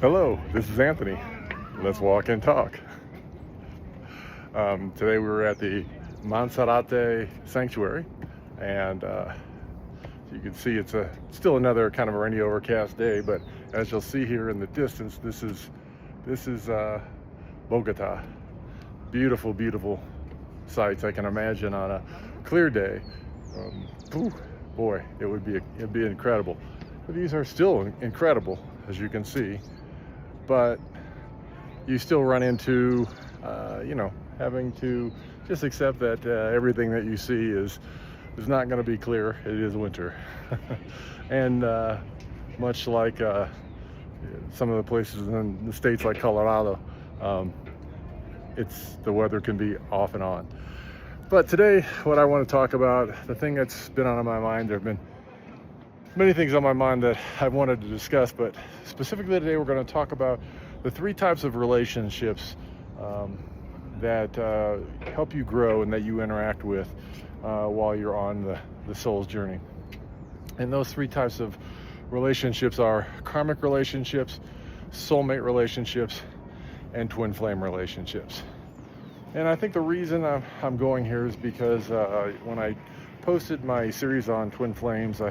Hello, this is Anthony. Let's walk and talk. Today we were at the Mansarate Sanctuary, and you can see it's still another kind of a rainy, overcast day. But as you'll see here in the distance, this is Bogota. Beautiful, beautiful sights. I can imagine on a clear day. Boy, it'd be incredible. But these are still incredible, as you can see. But you still run into, having to just accept that everything that you see is not going to be clear. It is winter. And much like some of the places in the states like Colorado, the weather can be off and on. But today, what I want to talk about, the thing that's been on my mind, there have been many things on my mind that I wanted to discuss, but specifically today we're going to talk about the 3 types of relationships that help you grow and that you interact with while you're on the soul's journey. And those 3 types of relationships are karmic relationships, soulmate relationships, and twin flame relationships. And I think the reason I'm going here is because when I posted my series on twin flames,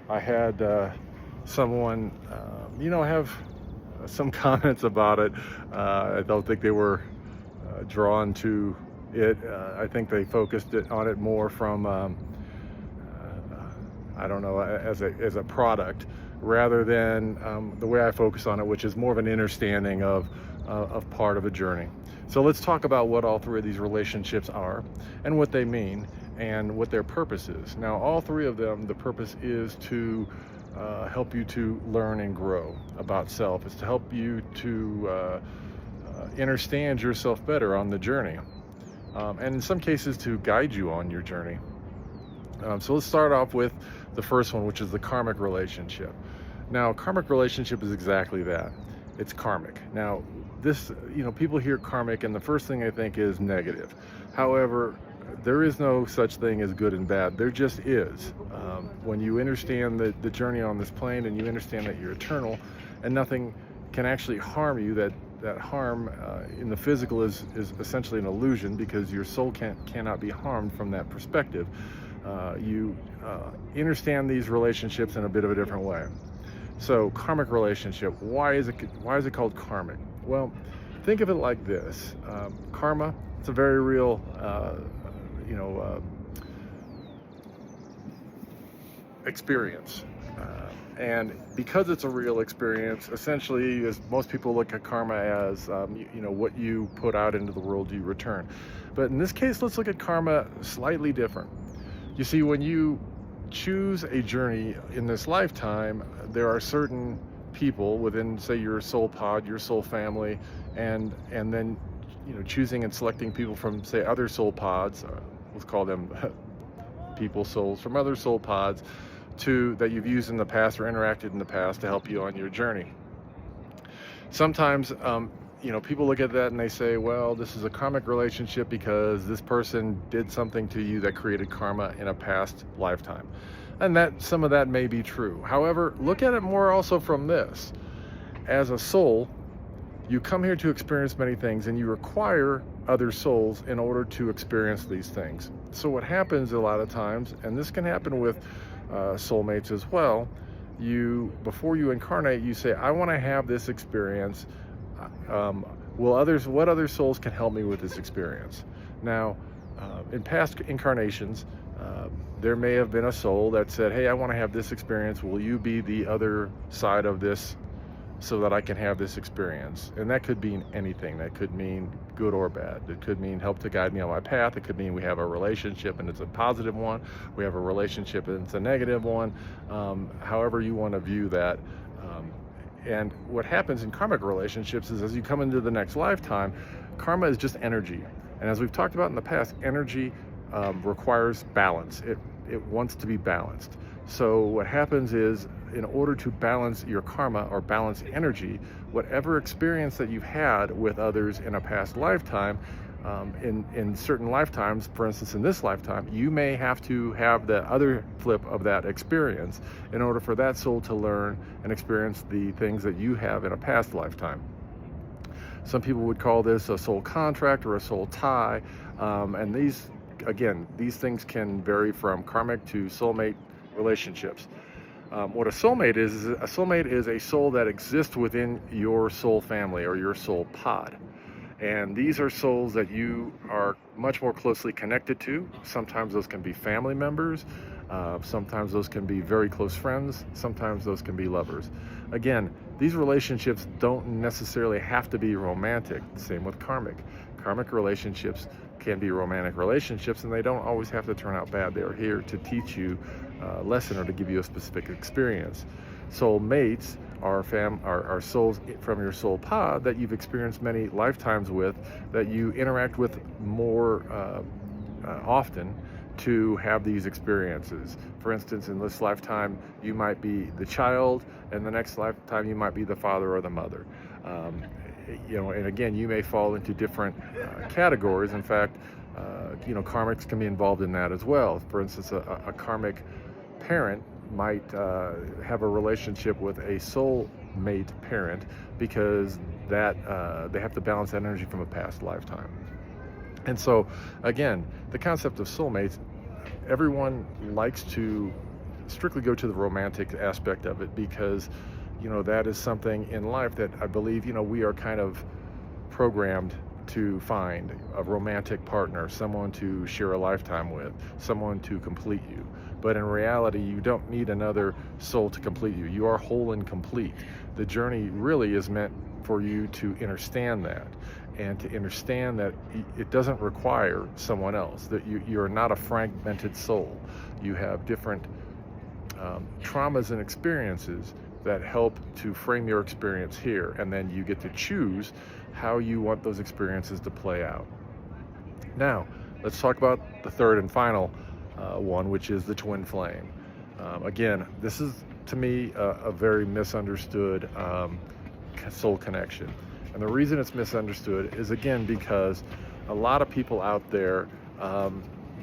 I had someone, have some comments about it. I don't think they were drawn to it. I think they focused on it more from, as a product, rather than the way I focus on it, which is more of an understanding of part of a journey. So let's talk about what all 3 of these relationships are and what they mean and what their purpose is. Now, all 3 of them, the purpose is to help you to learn and grow about self. It's to help you to understand yourself better on the journey, and in some cases to guide you on your journey. So let's start off with the first one, which is the karmic relationship. Now, karmic relationship is exactly that. It's karmic. Now, people hear karmic and the first thing they think is negative. However, there is no such thing as good and bad. There just is. When you understand the journey on this plane and you understand that you're eternal and nothing can actually harm you, that harm in the physical is essentially an illusion, because your soul cannot be harmed from that perspective. You understand these relationships in a bit of a different way. So, karmic relationship, why is it called karmic? Well, think of it like this. Karma, it's a very real experience, and because it's a real experience, essentially, as most people look at karma as what you put out into the world you return. But in this case, let's look at karma slightly different. You see, when you choose a journey in this lifetime, there are certain people within, say, your soul pod, your soul family, and then choosing and selecting people from, say, other soul pods, let's call them people, souls from other soul pods, that you've used in the past or interacted in the past to help you on your journey. Sometimes people look at that and they say, well, this is a karmic relationship because this person did something to you that created karma in a past lifetime. And that some of that may be true. However, look at it more also from this. As a soul, you come here to experience many things, and you require other souls in order to experience these things. So what happens a lot of times, and this can happen with soulmates as well, before you incarnate, you say, I want to have this experience. What other souls can help me with this experience? Now, in past incarnations, there may have been a soul that said, hey, I want to have this experience. Will you be the other side of this so that I can have this experience? And that could mean anything. That could mean good or bad. It could mean help to guide me on my path. It could mean we have a relationship and it's a positive one. We have a relationship and it's a negative one. However you want to view that. And what happens in karmic relationships is, as you come into the next lifetime, karma is just energy. And as we've talked about in the past, energy requires balance. It wants to be balanced. So what happens is, in order to balance your karma or balance energy, whatever experience that you've had with others in a past lifetime, In certain lifetimes, for instance, in this lifetime, you may have to have the other flip of that experience in order for that soul to learn and experience the things that you have in a past lifetime. Some people would call this a soul contract or a soul tie, and these things can vary from karmic to soulmate relationships. What a soulmate is a soul that exists within your soul family or your soul pod. And these are souls that you are much more closely connected to. Sometimes those can be family members. Sometimes those can be very close friends. Sometimes those can be lovers. Again, these relationships don't necessarily have to be romantic. Same with karmic. Karmic relationships can be romantic relationships, and they don't always have to turn out bad. They are here to teach you a lesson or to give you a specific experience. Soul mates are souls from your soul pod that you've experienced many lifetimes with, that you interact with more often to have these experiences. For instance, in this lifetime, you might be the child, and the next lifetime, you might be the father or the mother. And again, you may fall into different categories. In fact, karmics can be involved in that as well. For instance, a karmic parent might have a relationship with a soul mate parent because that they have to balance energy from a past lifetime. And so, again, the concept of soulmates, everyone likes to strictly go to the romantic aspect of it because, that is something in life that I believe, we are kind of programmed to find a romantic partner, someone to share a lifetime with, someone to complete you. But in reality, you don't need another soul to complete you. You are whole and complete. The journey really is meant for you to understand that, and to understand that it doesn't require someone else, that you're not a fragmented soul. You have different traumas and experiences that help to frame your experience here, and then you get to choose how you want those experiences to play out. Now, let's talk about the third and final one, which is the twin flame. Again, this is, to me, a very misunderstood soul connection. And the reason it's misunderstood is, again, because a lot of people out there,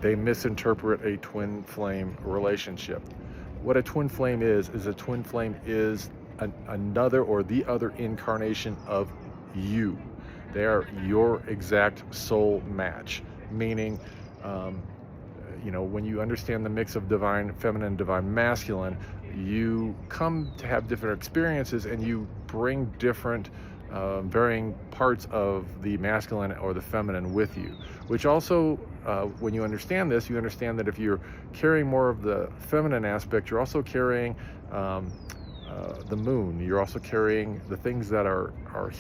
they misinterpret a twin flame relationship. What a twin flame is a twin flame is another or the other incarnation of you. They are your exact soul match, meaning, when you understand the mix of divine feminine, divine masculine, you come to have different experiences, and you bring different varying parts of the masculine or the feminine with you, which also, when you understand this, you understand that if you're carrying more of the feminine aspect, you're also carrying the moon. You're also carrying the things that are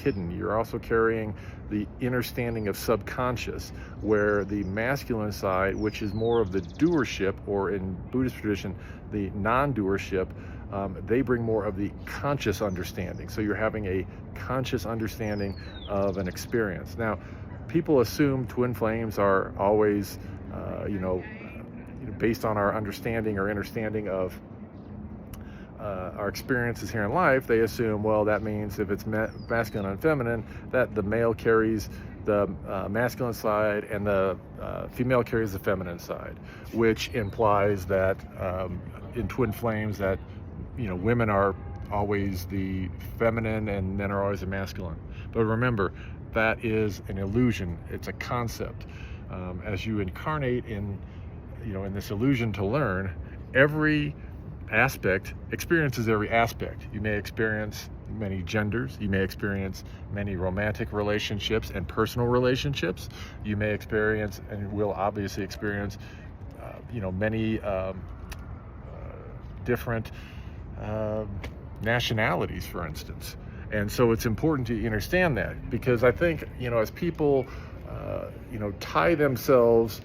hidden. You're also carrying the understanding of subconscious, where the masculine side, which is more of the doership, or in Buddhist tradition, the non-doership, they bring more of the conscious understanding. So you're having a conscious understanding of an experience. Now, people assume twin flames are always, based on our understanding or understanding of our experiences here in life. They assume, well, that means if it's masculine and feminine, that the male carries the masculine side and the female carries the feminine side, which implies that in twin flames that women are always the feminine and men are always the masculine. But remember, that is an illusion. It's a concept. As you incarnate in this illusion to learn, every aspect experiences every aspect. You may experience many genders. You may experience many romantic relationships and personal relationships. You may experience, and will obviously experience, many different nationalities, for instance. And so it's important to understand that, because I think, as people, tie themselves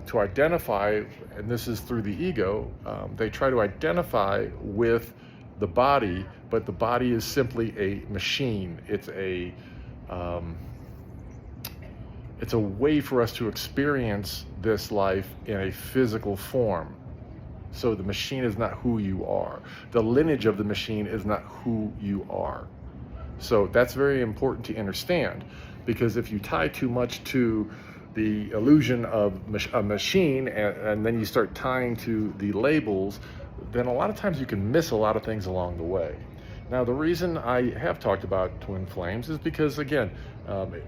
to identify, and this is through the ego, they try to identify with the body, but the body is simply a machine. It's a way for us to experience this life in a physical form. So the machine is not who you are. The lineage of the machine is not who you are. So that's very important to understand. because if you tie too much to the illusion of a machine, and then you start tying to the labels, then a lot of times you can miss a lot of things along the way. Now, the reason I have talked about twin flames is because, again,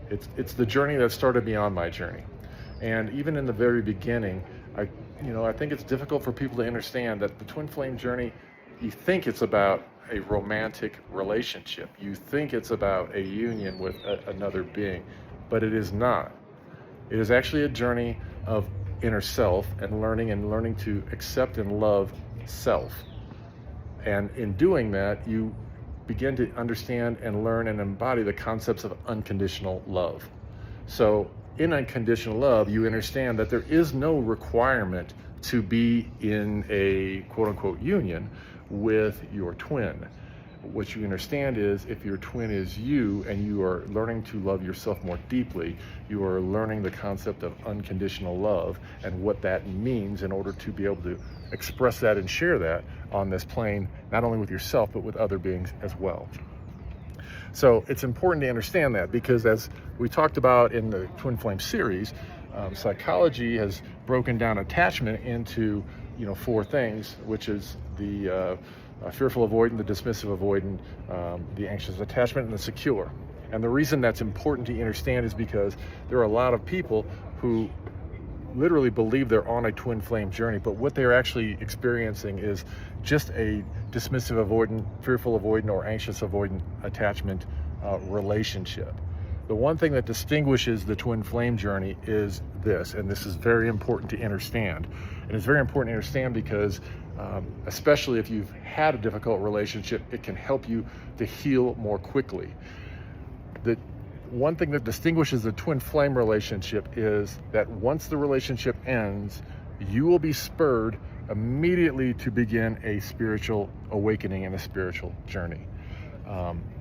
it's the journey that started me on my journey. And even in the very beginning, I think it's difficult for people to understand that the twin flame journey, you think it's about a romantic relationship. You think it's about a union with another being, but it is not. It is actually a journey of inner self and learning to accept and love self. And in doing that, you begin to understand and learn and embody the concepts of unconditional love. So in unconditional love, you understand that there is no requirement to be in a quote-unquote union with your twin. What you understand is, if your twin is you and you are learning to love yourself more deeply, you are learning the concept of unconditional love and what that means in order to be able to express that and share that on this plane, not only with yourself, but with other beings as well. So it's important to understand that, because as we talked about in the Twin Flame series, psychology has broken down attachment into 4 things, which is the fearful avoidant, the dismissive avoidant, the anxious attachment, and the secure. And the reason that's important to understand is because there are a lot of people who literally believe they're on a twin flame journey, but what they're actually experiencing is just a dismissive avoidant, fearful avoidant, or anxious avoidant attachment relationship. The one thing that distinguishes the twin flame journey is this, and this is very important to understand. And it's very important to understand because especially if you've had a difficult relationship, it can help you to heal more quickly. The one thing that distinguishes the twin flame relationship is that once the relationship ends, you will be spurred immediately to begin a spiritual awakening and a spiritual journey.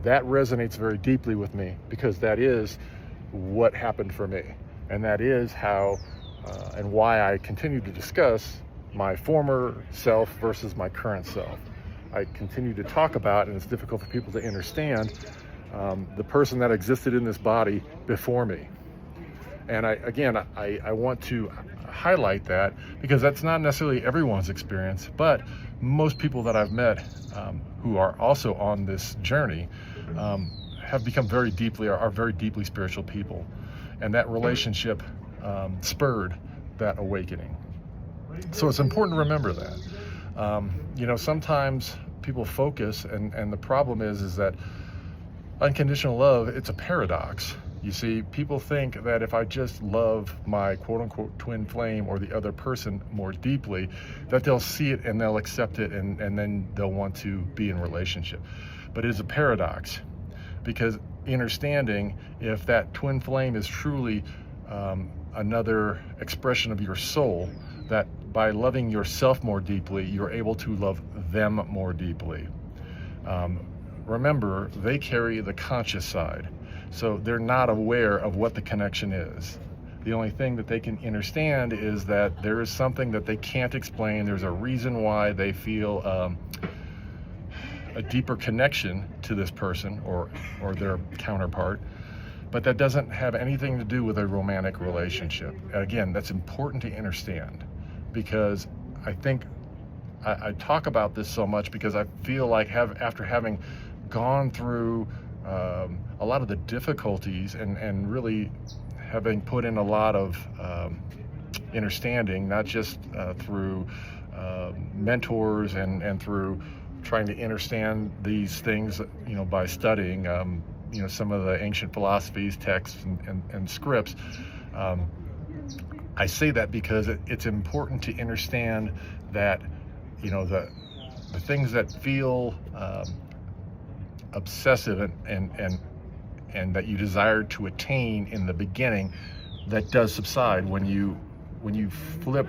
That resonates very deeply with me, because that is what happened for me. And that is how and why I continue to discuss my former self versus my current self. I continue to talk about, and it's difficult for people to understand, the person that existed in this body before me. And I want to highlight that, because that's not necessarily everyone's experience, but most people that I've met who are also on this journey have become are very deeply spiritual people. And that relationship spurred that awakening. So it's important to remember that. Sometimes people focus, and the problem is that unconditional love, it's a paradox. You see, people think that if I just love my quote-unquote twin flame or the other person more deeply, that they'll see it and they'll accept it, and then they'll want to be in relationship. But it is a paradox, because understanding if that twin flame is truly another expression of your soul, that by loving yourself more deeply, you're able to love them more deeply. Remember, they carry the conscious side, so they're not aware of what the connection is. The only thing that they can understand is that there is something that they can't explain. There's a reason why they feel a deeper connection to this person or their counterpart, but that doesn't have anything to do with a romantic relationship. Again, that's important to understand, because I think I talk about this so much because I feel like after having gone through a lot of the difficulties and really having put in a lot of understanding, not just through mentors and through trying to understand these things, by studying, some of the ancient philosophies, texts, and scripts. I say that because it's important to understand that, the things that feel obsessive and that you desire to attain in the beginning, that does subside when you flip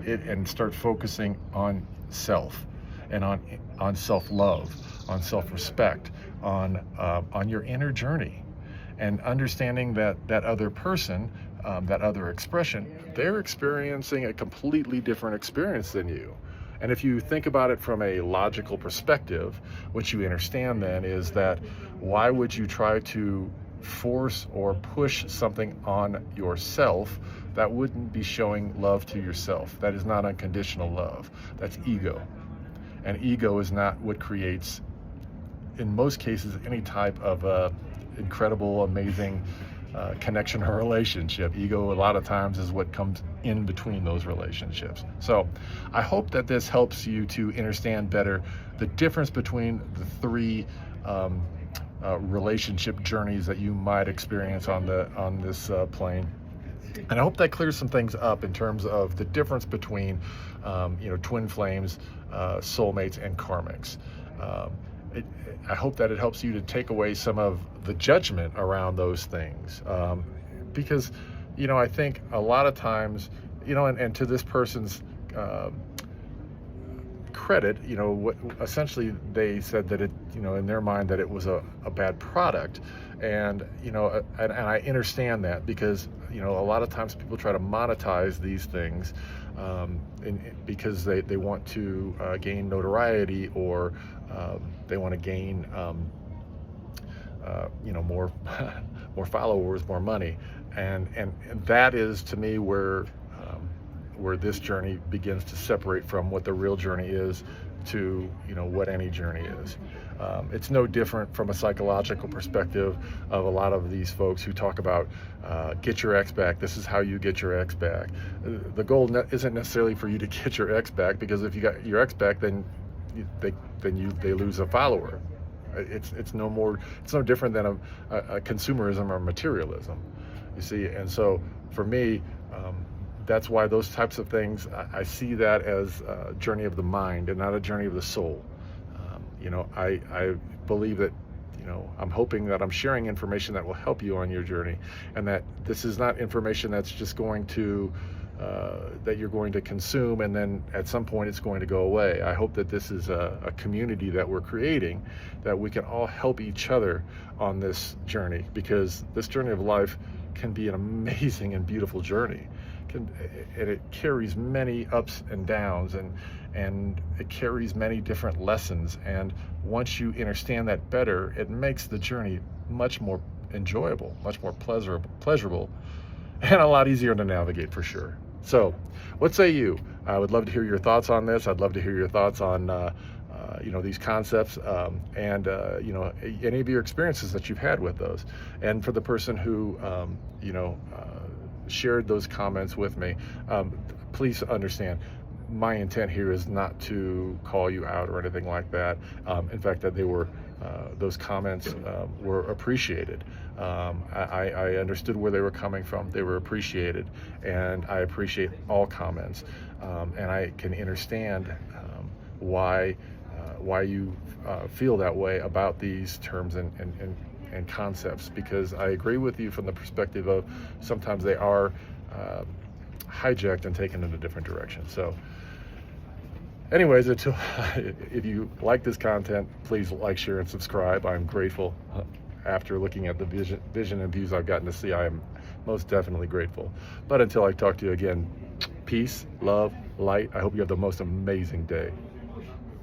it and start focusing on self and on self-love, on self-respect, on your inner journey, and understanding that other person, that other expression, they're experiencing a completely different experience than you. And if you think about it from a logical perspective, what you understand then is that why would you try to force or push something on yourself, that wouldn't be showing love to yourself. That is not unconditional love. That's ego. And ego is not what creates, in most cases, any type of incredible, amazing connection or relationship. Ego, a lot of times, is what comes in between those relationships. So I hope that this helps you to understand better the difference between the three relationship journeys that you might experience on this plane. And I hope that clears some things up in terms of the difference between, twin flames, soulmates, and karmics. I hope that it helps you to take away some of the judgment around those things, because, I think a lot of times, and to this person's credit, what essentially they said that it, in their mind, that it was a bad product. And and I understand that, because a lot of times people try to monetize these things because they want to gain notoriety, or they want to gain more more followers, more money, and that is, to me, where this journey begins to separate from what the real journey is to what any journey is. It's no different from a psychological perspective of a lot of these folks who talk about get your ex back. This is how you get your ex back. The goal isn't necessarily for you to get your ex back, because if you got your ex back, then they lose a follower. It's no different than a consumerism or materialism, you see. And so for me, that's why those types of things, I see that as a journey of the mind and not a journey of the soul. I believe that, I'm hoping that I'm sharing information that will help you on your journey, and that this is not information that's just going to, that you're going to consume and then at some point it's going to go away. I hope that this is a community that we're creating, that we can all help each other on this journey, because this journey of life can be an amazing and beautiful journey. And it carries many ups and downs, and it carries many different lessons. And once you understand that better, it makes the journey much more enjoyable, much more pleasurable, and a lot easier to navigate, for sure. So what say you? I would love to hear your thoughts on this. I'd love to hear your thoughts on these concepts, and any of your experiences that you've had with those. And for the person who shared those comments with me, please understand, my intent here is not to call you out or anything like that. In fact, that those comments were appreciated. I understood where they were coming from. They were appreciated, and I appreciate all comments, and I can understand why you feel that way about these terms and concepts, because I agree with you from the perspective of sometimes they are hijacked and taken in a different direction. So anyways, if you like this content, please like, share, and subscribe. I'm grateful. After looking at the vision and views I've gotten to see, I am most definitely grateful. But until I talk to you again, peace, love, light. I hope you have the most amazing day.